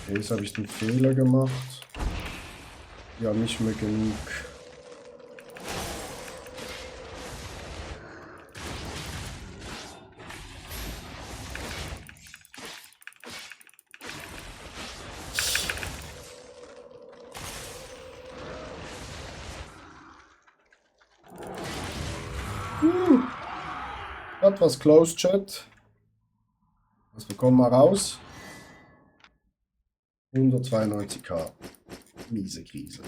Jetzt habe ich den Fehler gemacht. Ja, nicht mehr genug. Etwas close, Chat. Was bekommen wir raus? 192k. Miese Krise.